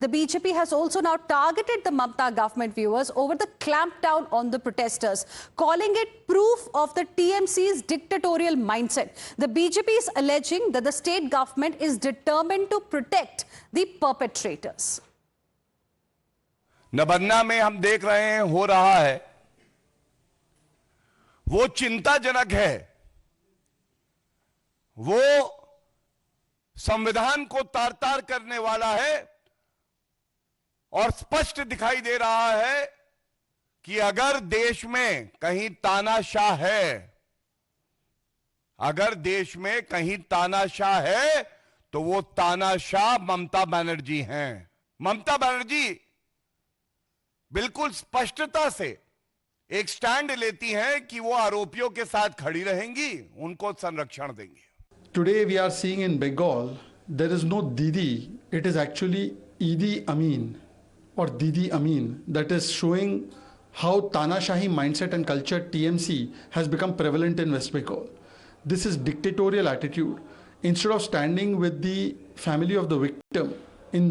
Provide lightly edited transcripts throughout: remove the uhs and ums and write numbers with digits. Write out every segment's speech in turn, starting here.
The BJP has also now targeted the Mamata government viewers over the clampdown on the protesters, calling it proof of the TMC's dictatorial mindset. The BJP is alleging that the state government is determined to protect the perpetrators. Nabanna में हम देख रहे हैं हो रहा है, वो चिंताजनक है। वो संविधान को तार-तार करने वाला है और स्पष्ट दिखाई दे रहा है कि अगर देश में कहीं तानाशाह है, अगर देश में कहीं तानाशाह है तो वो तानाशाह ममता बनर्जी हैं। ममता बनर्जी बिल्कुल स्पष्टता से एक स्टैंड लेती हैं कि वो आरोपियों के साथ खड़ी रहेंगी, उनको संरक्षण देंगी। Today we are seeing in Bengal, there is no Didi, it is actually Idi Amin or Didi Amin that is showing how Tanashahi mindset and culture TMC has become prevalent in West Bengal. This is dictatorial attitude. Instead of standing with the family of the victim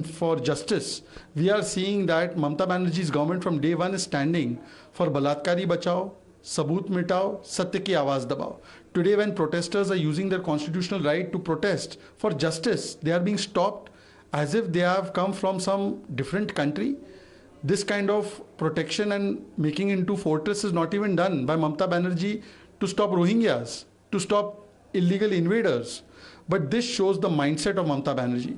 for justice, we are seeing that Mamata Banerjee's government from day one is standing for Balatkari Bachao, Saboot Mitao, Satya ki Awaaz Dabao. Today when protesters are using their constitutional right to protest for justice, they are being stopped as if they have come from some different country. This kind of protection and making into fortress is not even done by Mamata Banerjee to stop Rohingyas, to stop illegal invaders. But this shows the mindset of Mamata Banerjee.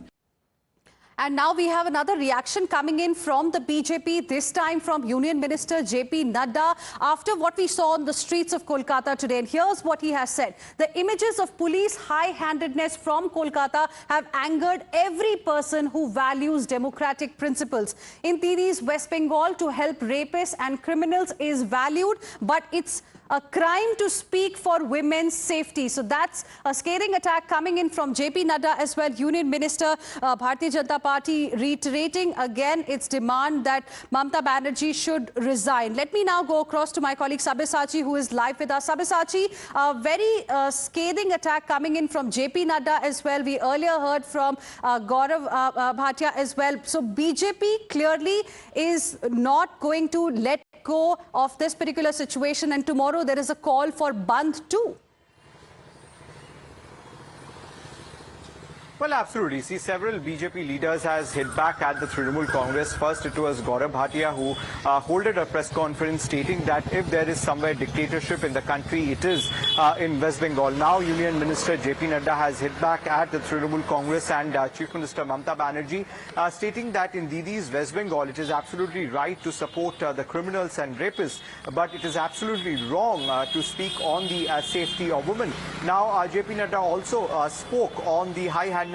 And now we have another reaction coming in from the BJP, this time from Union Minister JP Nadda, after what we saw on the streets of Kolkata today. And here's what he has said. The images of police high-handedness from Kolkata have angered every person who values democratic principles. In Dini's West Bengal, to help rapists and criminals is valued, but it's a crime to speak for women's safety. So that's a scathing attack coming in from JP Nadda as well. Union Minister, Bharatiya Janata Party reiterating again its demand that Mamata Banerjee should resign. Let me now go across to my colleague Sabyasachi, who is live with us. Sabyasachi, a very scathing attack coming in from JP Nadda as well. We earlier heard from Gaurav Bhatia as well. So BJP clearly is not going to let go of this particular situation, and tomorrow there is a call for Bandh too. Well, absolutely. See, several BJP leaders has hit back at the Trinamool Congress. First, it was Gaurav Bhatia who holded a press conference stating that if there is somewhere dictatorship in the country, it is in West Bengal. Now, Union Minister JP Nadda has hit back at the Trinamool Congress and Chief Minister Mamata Banerjee, stating that in Didi's West Bengal, it is absolutely right to support the criminals and rapists, but it is absolutely wrong to speak on the safety of women. Now, JP Nadda also spoke on the high-handedness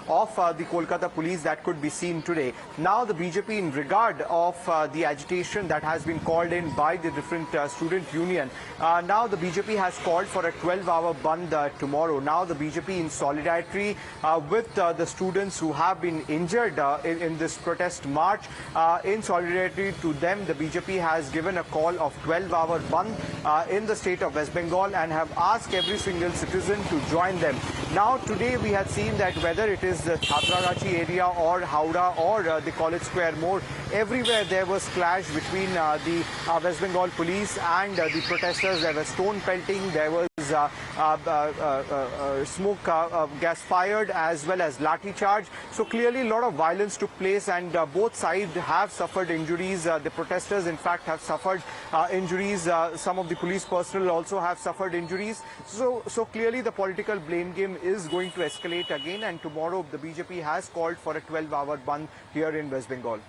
of the Kolkata police that could be seen today. Now the BJP, in regard of the agitation that has been called in by the different student union, now the BJP has called for a 12-hour Bandh tomorrow. Now the BJP, in solidarity with the students who have been injured in this protest march, in solidarity to them, the BJP has given a call of 12-hour Bandh in the state of West Bengal and have asked every single citizen to join them. Now today we had seen that whether it is the Chhatragachi area or Howrah or the College Square More, everywhere there was clash between the West Bengal police and the protesters. There was stone pelting, there was smoke gas fired as well as lathi charge. So clearly a lot of violence took place and both sides have suffered injuries. The protesters in fact have suffered injuries. Some of the police personnel also have suffered injuries. So clearly the political blame game is going to escalate again, and tomorrow the BJP has called for a 12-hour Bandh here in West Bengal.